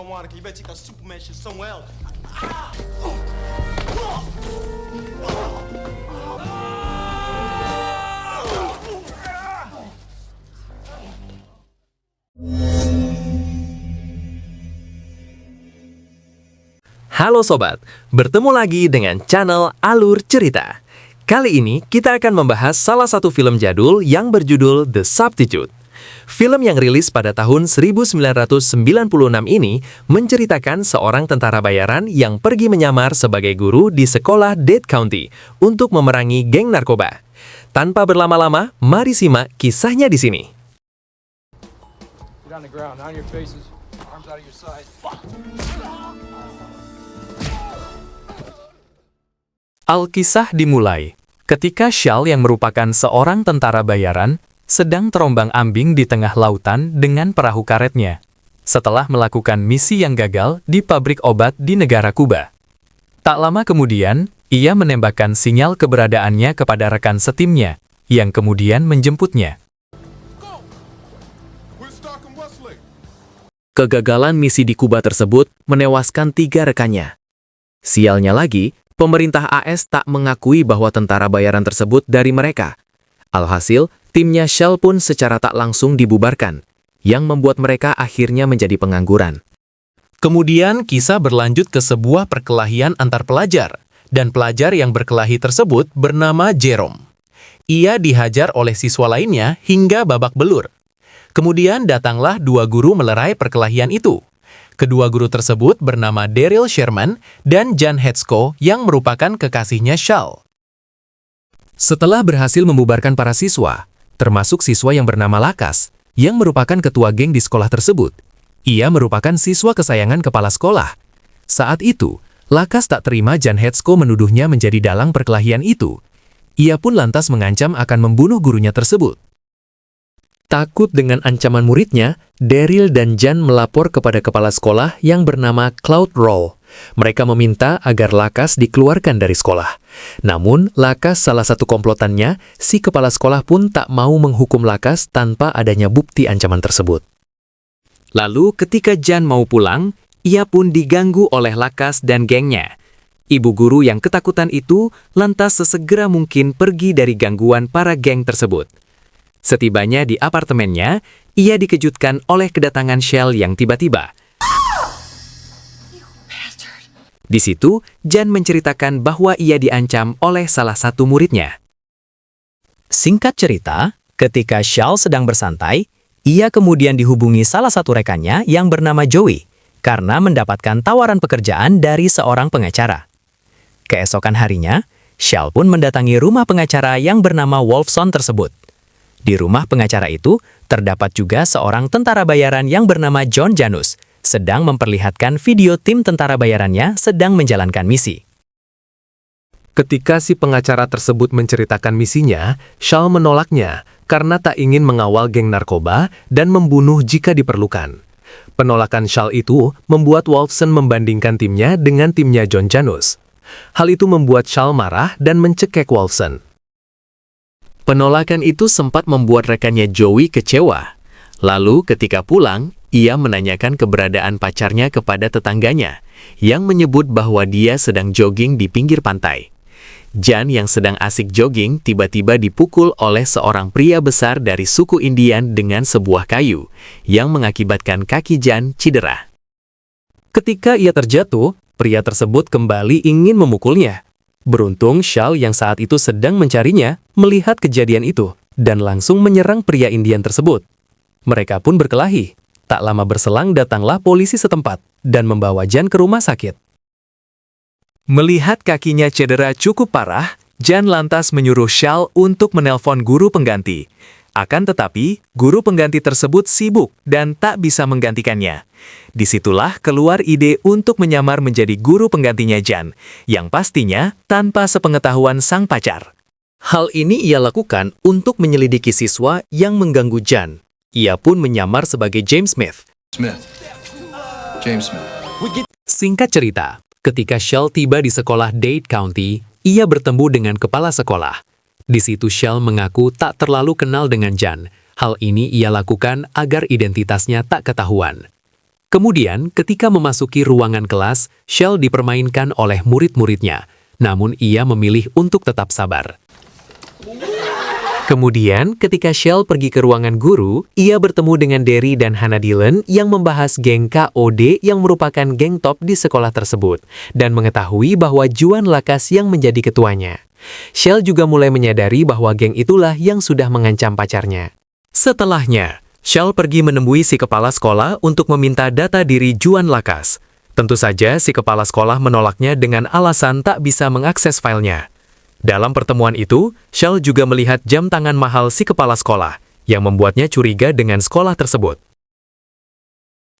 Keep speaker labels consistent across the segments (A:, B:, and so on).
A: Monica, you better take that Superman shit somewhere else.
B: Halo sobat, bertemu lagi dengan channel Alur Cerita. Kali ini kita akan membahas salah satu film jadul yang berjudul The Substitute. Film yang rilis pada tahun 1996 ini menceritakan seorang tentara bayaran yang pergi menyamar sebagai guru di sekolah Dade County untuk memerangi geng narkoba. Tanpa berlama-lama, mari simak kisahnya di sini.
A: Get on the ground, on your faces, arms out of your sides.
B: Alkisah dimulai ketika Shal yang merupakan seorang tentara bayaran sedang terombang-ambing di tengah lautan dengan perahu karetnya setelah melakukan misi yang gagal di pabrik obat di negara Kuba. Tak lama kemudian, ia menembakkan sinyal keberadaannya kepada rekan setimnya yang kemudian menjemputnya. Kegagalan misi di Kuba tersebut menewaskan 3 rekannya. Sialnya lagi, pemerintah AS tak mengakui bahwa tentara bayaran tersebut dari mereka. Alhasil, timnya Shal pun secara tak langsung dibubarkan, yang membuat mereka akhirnya menjadi pengangguran. Kemudian, kisah berlanjut ke sebuah perkelahian antar pelajar, dan pelajar yang berkelahi tersebut bernama Jerome. Ia dihajar oleh siswa lainnya hingga babak belur. Kemudian datanglah 2 guru melerai perkelahian itu. Kedua guru tersebut bernama Daryl Sherman dan Jan Hetzko yang merupakan kekasihnya Shal. Setelah berhasil membubarkan para siswa, termasuk siswa yang bernama Lakas, yang merupakan ketua geng di sekolah tersebut, ia merupakan siswa kesayangan kepala sekolah. Saat itu, Lakas tak terima Jan Hetzko menuduhnya menjadi dalang perkelahian itu. Ia pun lantas mengancam akan membunuh gurunya tersebut. Takut dengan ancaman muridnya, Daryl dan Jan melapor kepada kepala sekolah yang bernama Claude Roll. Mereka meminta agar Lakas dikeluarkan dari sekolah. Namun, Lakas salah satu komplotannya, si kepala sekolah pun tak mau menghukum Lakas tanpa adanya bukti ancaman tersebut. Lalu, ketika Jan mau pulang, ia pun diganggu oleh Lakas dan gengnya. Ibu guru yang ketakutan itu lantas sesegera mungkin pergi dari gangguan para geng tersebut. Setibanya di apartemennya, ia dikejutkan oleh kedatangan Shal yang tiba-tiba. Di situ, Jan menceritakan bahwa ia diancam oleh salah satu muridnya. Singkat cerita, ketika Shal sedang bersantai, ia kemudian dihubungi salah satu rekannya yang bernama Joey, karena mendapatkan tawaran pekerjaan dari seorang pengacara. Keesokan harinya, Shal pun mendatangi rumah pengacara yang bernama Wolfson tersebut. Di rumah pengacara itu, terdapat juga seorang tentara bayaran yang bernama John Janus, sedang memperlihatkan video tim tentara bayarannya sedang menjalankan misi. Ketika si pengacara tersebut menceritakan misinya, Shal menolaknya karena tak ingin mengawal geng narkoba dan membunuh jika diperlukan. Penolakan Shal itu membuat Wolfson membandingkan timnya dengan timnya John Janus. Hal itu membuat Shal marah dan mencekik Wolfson. Penolakan itu sempat membuat rekannya Joey kecewa. Lalu ketika pulang, ia menanyakan keberadaan pacarnya kepada tetangganya, yang menyebut bahwa dia sedang jogging di pinggir pantai. Jan yang sedang asik jogging tiba-tiba dipukul oleh seorang pria besar dari suku Indian dengan sebuah kayu, yang mengakibatkan kaki Jan cedera. Ketika ia terjatuh, pria tersebut kembali ingin memukulnya. Beruntung Shal yang saat itu sedang mencarinya melihat kejadian itu dan langsung menyerang pria Indian tersebut. Mereka pun berkelahi. Tak lama berselang datanglah polisi setempat dan membawa Jan ke rumah sakit. Melihat kakinya cedera cukup parah, Jan lantas menyuruh Shal untuk menelpon guru pengganti. Akan tetapi, guru pengganti tersebut sibuk dan tak bisa menggantikannya. Disitulah keluar ide untuk menyamar menjadi guru penggantinya Jan, yang pastinya tanpa sepengetahuan sang pacar. Hal ini ia lakukan untuk menyelidiki siswa yang mengganggu Jan. Ia pun menyamar sebagai James Smith.
C: James Smith.
B: Singkat cerita, ketika Shal tiba di sekolah Dade County, ia bertemu dengan kepala sekolah. Di situ Shal mengaku tak terlalu kenal dengan Jan. Hal ini ia lakukan agar identitasnya tak ketahuan. Kemudian, ketika memasuki ruangan kelas, Shell dipermainkan oleh murid-muridnya, namun ia memilih untuk tetap sabar. Kemudian, ketika Shell pergi ke ruangan guru, ia bertemu dengan Derry dan Hannah Dillon yang membahas geng KOD yang merupakan geng top di sekolah tersebut, dan mengetahui bahwa Juan Lakas yang menjadi ketuanya. Shell juga mulai menyadari bahwa geng itulah yang sudah mengancam pacarnya. Setelahnya, Shell pergi menemui si kepala sekolah untuk meminta data diri Juan Lakas. Tentu saja si kepala sekolah menolaknya dengan alasan tak bisa mengakses filenya. Dalam pertemuan itu, Shell juga melihat jam tangan mahal si kepala sekolah, yang membuatnya curiga dengan sekolah tersebut.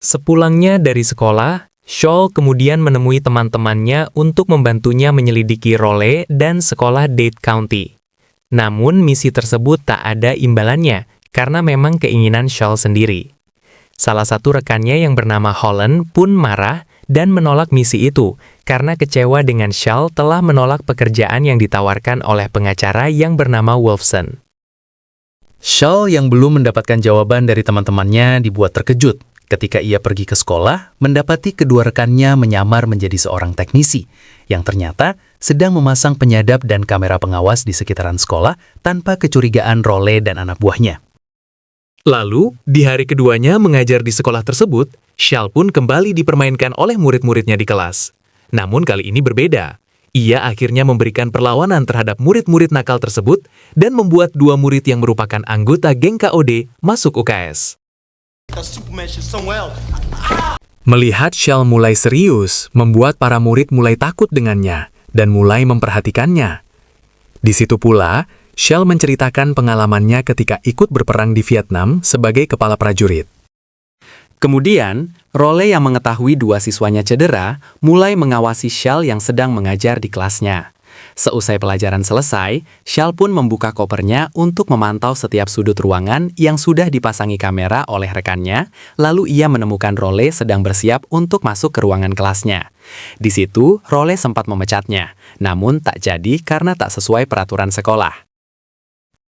B: Sepulangnya dari sekolah, Shell kemudian menemui teman-temannya untuk membantunya menyelidiki Raleigh dan sekolah Dade County. Namun misi tersebut tak ada imbalannya, karena memang keinginan Shell sendiri. Salah satu rekannya yang bernama Holland pun marah dan menolak misi itu, karena kecewa dengan Shell telah menolak pekerjaan yang ditawarkan oleh pengacara yang bernama Wolfson. Shell yang belum mendapatkan jawaban dari teman-temannya dibuat terkejut ketika ia pergi ke sekolah mendapati kedua rekannya menyamar menjadi seorang teknisi, yang ternyata sedang memasang penyadap dan kamera pengawas di sekitaran sekolah tanpa kecurigaan Raleigh dan anak buahnya. Lalu, di hari keduanya mengajar di sekolah tersebut, Shell pun kembali dipermainkan oleh murid-muridnya di kelas. Namun kali ini berbeda. Ia akhirnya memberikan perlawanan terhadap murid-murid nakal tersebut dan membuat dua murid yang merupakan anggota geng KOD masuk UKS. Melihat Shell mulai serius, membuat para murid mulai takut dengannya dan mulai memperhatikannya. Di situ pula, Shell menceritakan pengalamannya ketika ikut berperang di Vietnam sebagai kepala prajurit. Kemudian, Raleigh yang mengetahui dua siswanya cedera, mulai mengawasi Shell yang sedang mengajar di kelasnya. Seusai pelajaran selesai, Shell pun membuka kopernya untuk memantau setiap sudut ruangan yang sudah dipasangi kamera oleh rekannya, lalu ia menemukan Raleigh sedang bersiap untuk masuk ke ruangan kelasnya. Di situ, Raleigh sempat memecatnya, namun tak jadi karena tak sesuai peraturan sekolah.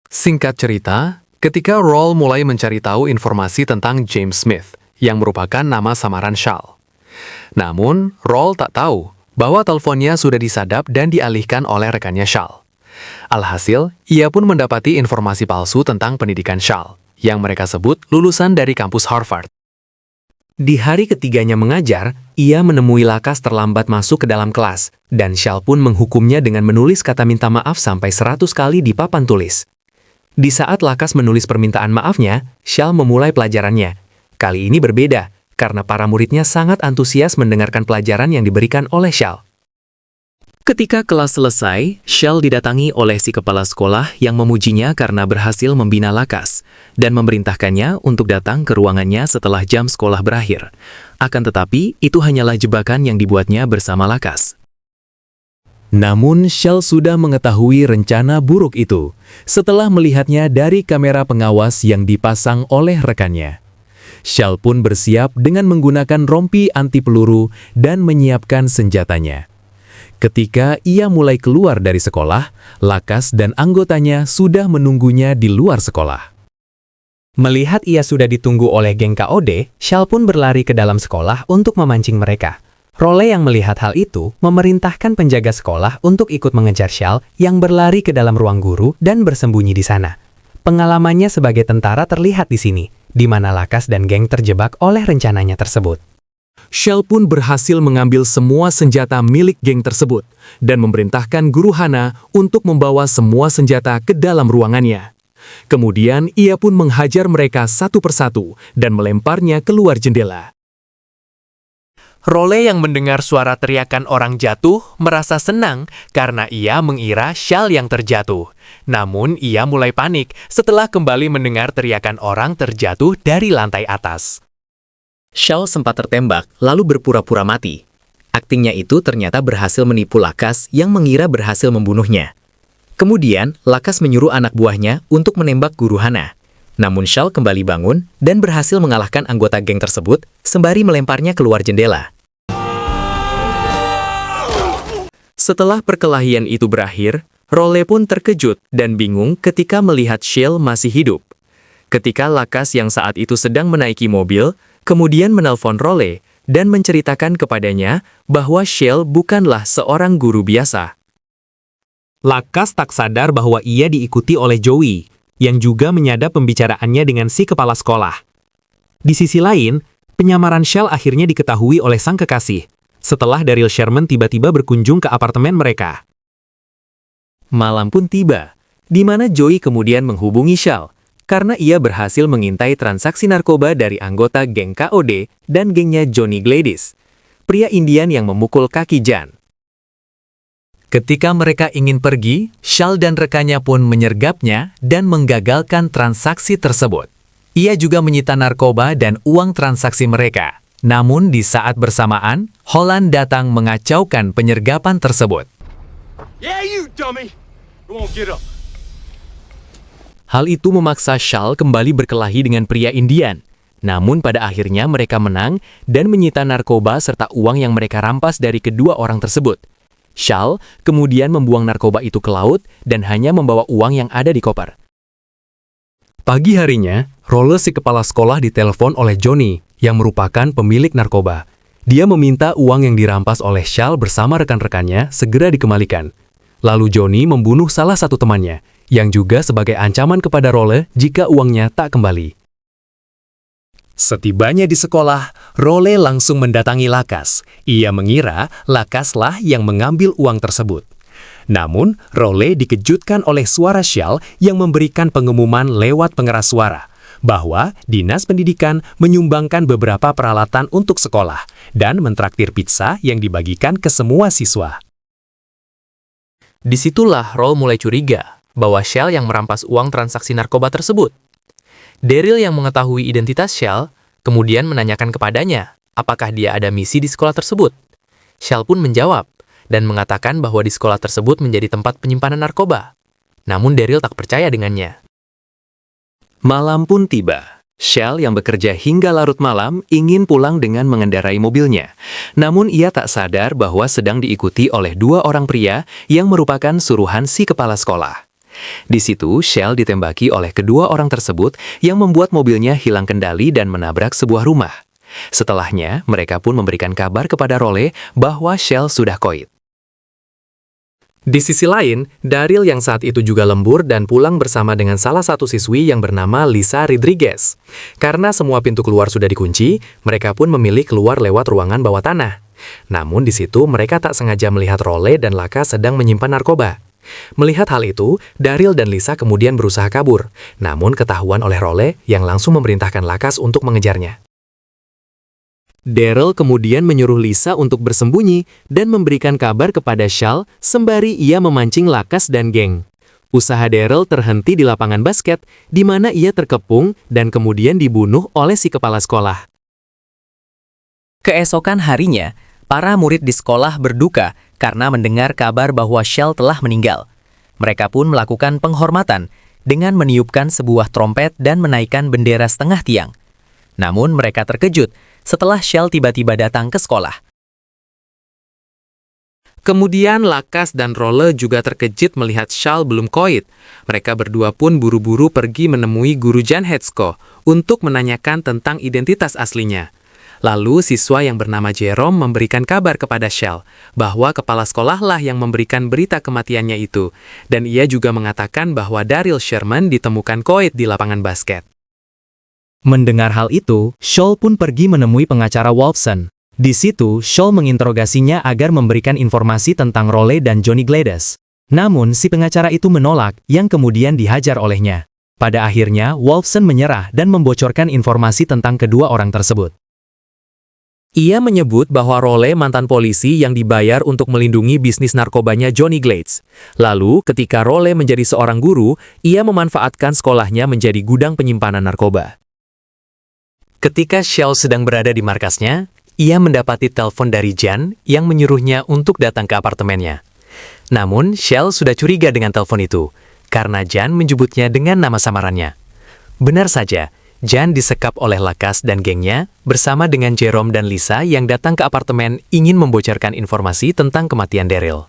B: Singkat cerita, ketika Roll mulai mencari tahu informasi tentang James Smith, yang merupakan nama samaran Shell. Namun, Roll tak tahu bahwa teleponnya sudah disadap dan dialihkan oleh rekannya Shell. Alhasil, ia pun mendapati informasi palsu tentang pendidikan Shell, yang mereka sebut lulusan dari kampus Harvard. Di hari ketiganya mengajar, ia menemui Lakas terlambat masuk ke dalam kelas, dan Shell pun menghukumnya dengan menulis kata minta maaf sampai 100 kali di papan tulis. Di saat Lakas menulis permintaan maafnya, Shell memulai pelajarannya. Kali ini berbeda, karena para muridnya sangat antusias mendengarkan pelajaran yang diberikan oleh Shell. Ketika kelas selesai, Shell didatangi oleh si kepala sekolah yang memujinya karena berhasil membina Lakas, dan memerintahkannya untuk datang ke ruangannya setelah jam sekolah berakhir. Akan tetapi, itu hanyalah jebakan yang dibuatnya bersama Lakas. Namun, Shell sudah mengetahui rencana buruk itu setelah melihatnya dari kamera pengawas yang dipasang oleh rekannya. Shell pun bersiap dengan menggunakan rompi anti peluru dan menyiapkan senjatanya. Ketika ia mulai keluar dari sekolah, Lakas dan anggotanya sudah menunggunya di luar sekolah. Melihat ia sudah ditunggu oleh geng KOD, Shell pun berlari ke dalam sekolah untuk memancing mereka. Raleigh yang melihat hal itu memerintahkan penjaga sekolah untuk ikut mengejar Shell yang berlari ke dalam ruang guru dan bersembunyi di sana. Pengalamannya sebagai tentara terlihat di sini, di mana Lakas dan geng terjebak oleh rencananya tersebut. Shell pun berhasil mengambil semua senjata milik geng tersebut dan memerintahkan Guru Hannah untuk membawa semua senjata ke dalam ruangannya. Kemudian ia pun menghajar mereka satu persatu dan melemparnya keluar jendela. Raleigh yang mendengar suara teriakan orang jatuh merasa senang karena ia mengira Shell yang terjatuh. Namun ia mulai panik setelah kembali mendengar teriakan orang terjatuh dari lantai atas. Shell sempat tertembak lalu berpura-pura mati. Aktingnya itu ternyata berhasil menipu Lakas yang mengira berhasil membunuhnya. Kemudian Lakas menyuruh anak buahnya untuk menembak Guru Hannah. Namun Shell kembali bangun dan berhasil mengalahkan anggota geng tersebut sembari melemparnya keluar jendela. Setelah perkelahian itu berakhir, Raleigh pun terkejut dan bingung ketika melihat Shell masih hidup. Ketika Lakas yang saat itu sedang menaiki mobil, kemudian menelpon Role dan menceritakan kepadanya bahwa Shell bukanlah seorang guru biasa. Lakas tak sadar bahwa ia diikuti oleh Joey, yang juga menyadap pembicaraannya dengan si kepala sekolah. Di sisi lain, penyamaran Shell akhirnya diketahui oleh sang kekasih, setelah Daryl Sherman tiba-tiba berkunjung ke apartemen mereka. Malam pun tiba, di mana Joey kemudian menghubungi Shell, karena ia berhasil mengintai transaksi narkoba dari anggota geng KOD dan gengnya Johnny Gladys, pria Indian yang memukul kaki Jan. Ketika mereka ingin pergi, Shell dan rekannya pun menyergapnya dan menggagalkan transaksi tersebut. Ia juga menyita narkoba dan uang transaksi mereka. Namun di saat bersamaan, Holland datang mengacaukan penyergapan tersebut.
A: Yeah, you dummy! Come on, get up.
B: Hal itu memaksa Shell kembali berkelahi dengan pria Indian. Namun pada akhirnya mereka menang dan menyita narkoba serta uang yang mereka rampas dari kedua orang tersebut. Shell kemudian membuang narkoba itu ke laut dan hanya membawa uang yang ada di koper. Pagi harinya, Role si kepala sekolah ditelepon oleh Johnny, yang merupakan pemilik narkoba. Dia meminta uang yang dirampas oleh Shell bersama rekan-rekannya segera dikembalikan. Lalu Johnny membunuh salah satu temannya, yang juga sebagai ancaman kepada Role jika uangnya tak kembali. Setibanya di sekolah, Role langsung mendatangi Lakas. Ia mengira Lakaslah yang mengambil uang tersebut. Namun, Role dikejutkan oleh suara Shell yang memberikan pengumuman lewat pengeras suara bahwa Dinas Pendidikan menyumbangkan beberapa peralatan untuk sekolah dan mentraktir pizza yang dibagikan ke semua siswa. Disitulah Role mulai curiga bahwa Shell yang merampas uang transaksi narkoba tersebut. Daryl yang mengetahui identitas Shell kemudian menanyakan kepadanya apakah dia ada misi di sekolah tersebut. Shell pun menjawab dan mengatakan bahwa di sekolah tersebut menjadi tempat penyimpanan narkoba. Namun Daryl tak percaya dengannya. Malam pun tiba. Shell yang bekerja hingga larut malam ingin pulang dengan mengendarai mobilnya. Namun ia tak sadar bahwa sedang diikuti oleh dua orang pria yang merupakan suruhan si kepala sekolah. Di situ, Shell ditembaki oleh kedua orang tersebut yang membuat mobilnya hilang kendali dan menabrak sebuah rumah. Setelahnya, mereka pun memberikan kabar kepada Role bahwa Shell sudah koit. Di sisi lain, Daryl yang saat itu juga lembur dan pulang bersama dengan salah satu siswi yang bernama Lisa Rodriguez. Karena semua pintu keluar sudah dikunci, mereka pun memilih keluar lewat ruangan bawah tanah. Namun di situ mereka tak sengaja melihat Role dan Lakas sedang menyimpan narkoba. Melihat hal itu, Daryl dan Lisa kemudian berusaha kabur, namun ketahuan oleh Role yang langsung memerintahkan Lakas untuk mengejarnya. Daryl kemudian menyuruh Lisa untuk bersembunyi dan memberikan kabar kepada Shell sembari ia memancing Lakas dan geng. Usaha Daryl terhenti di lapangan basket, di mana ia terkepung dan kemudian dibunuh oleh si kepala sekolah. Keesokan harinya, para murid di sekolah berduka karena mendengar kabar bahwa Shell telah meninggal. Mereka pun melakukan penghormatan dengan meniupkan sebuah trompet dan menaikkan bendera setengah tiang. Namun mereka terkejut setelah Shell tiba-tiba datang ke sekolah. Kemudian Lakas dan Role juga terkejut melihat Shell belum koit. Mereka berdua pun buru-buru pergi menemui guru Jan Hetsko untuk menanyakan tentang identitas aslinya. Lalu siswa yang bernama Jerome memberikan kabar kepada Shell bahwa kepala sekolahlah yang memberikan berita kematiannya itu, dan ia juga mengatakan bahwa Daryl Sherman ditemukan koit di lapangan basket. Mendengar hal itu, Shell pun pergi menemui pengacara Wolfson. Di situ, Shell menginterogasinya agar memberikan informasi tentang Role dan Johnny Gladys. Namun, si pengacara itu menolak, yang kemudian dihajar olehnya. Pada akhirnya, Wolfson menyerah dan membocorkan informasi tentang kedua orang tersebut. Ia menyebut bahwa Role mantan polisi yang dibayar untuk melindungi bisnis narkobanya Johnny Gladys. Lalu, ketika Role menjadi seorang guru, ia memanfaatkan sekolahnya menjadi gudang penyimpanan narkoba. Ketika Shell sedang berada di markasnya, ia mendapati telepon dari Jan yang menyuruhnya untuk datang ke apartemennya. Namun, Shell sudah curiga dengan telepon itu, karena Jan menyebutnya dengan nama samarannya. Benar saja, Jan disekap oleh Lakas dan gengnya bersama dengan Jerome dan Lisa yang datang ke apartemen ingin membocorkan informasi tentang kematian Daryl.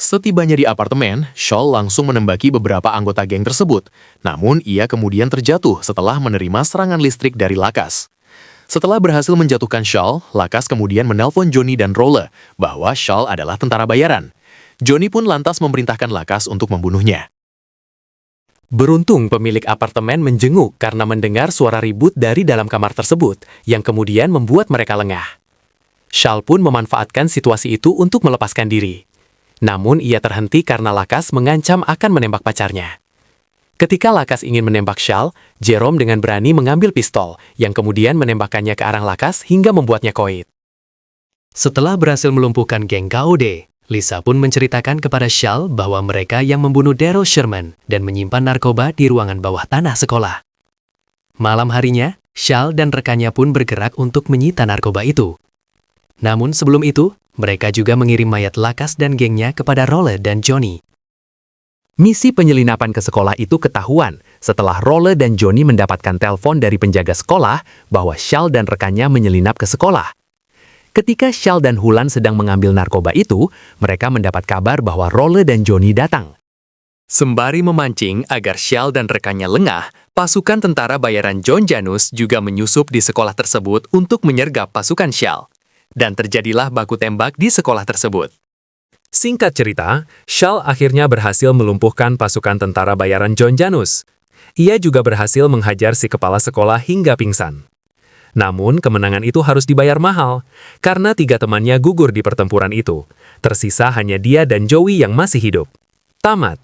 B: Setibanya di apartemen, Shell langsung menembaki beberapa anggota geng tersebut. Namun ia kemudian terjatuh setelah menerima serangan listrik dari Lakas. Setelah berhasil menjatuhkan Shaw, Lakas kemudian menelpon Johnny dan Roller bahwa Shaw adalah tentara bayaran. Johnny pun lantas memerintahkan Lakas untuk membunuhnya. Beruntung pemilik apartemen menjenguk karena mendengar suara ribut dari dalam kamar tersebut, yang kemudian membuat mereka lengah. Shaw pun memanfaatkan situasi itu untuk melepaskan diri. Namun ia terhenti karena Lakas mengancam akan menembak pacarnya. Ketika Lakas ingin menembak Shaw, Jerome dengan berani mengambil pistol, yang kemudian menembakkannya ke arah Lakas hingga membuatnya koit. Setelah berhasil melumpuhkan geng KOD, Lisa pun menceritakan kepada Shaw bahwa mereka yang membunuh Daryl Sherman dan menyimpan narkoba di ruangan bawah tanah sekolah. Malam harinya, Shaw dan rekannya pun bergerak untuk menyita narkoba itu. Namun sebelum itu, mereka juga mengirim mayat Lakas dan gengnya kepada Roller dan Johnny. Misi penyelinapan ke sekolah itu ketahuan setelah Roller dan Johnny mendapatkan telepon dari penjaga sekolah bahwa Shaw dan rekannya menyelinap ke sekolah. Ketika Shaw dan Hulan sedang mengambil narkoba itu, mereka mendapat kabar bahwa Roller dan Johnny datang. Sembari memancing agar Shaw dan rekannya lengah, pasukan tentara bayaran John Janus juga menyusup di sekolah tersebut untuk menyergap pasukan Shaw. Dan terjadilah baku tembak di sekolah tersebut. Singkat cerita, Shaw akhirnya berhasil melumpuhkan pasukan tentara bayaran John Janus. Ia juga berhasil menghajar si kepala sekolah hingga pingsan. Namun, kemenangan itu harus dibayar mahal, karena 3 temannya gugur di pertempuran itu. Tersisa hanya dia dan Joey yang masih hidup. Tamat.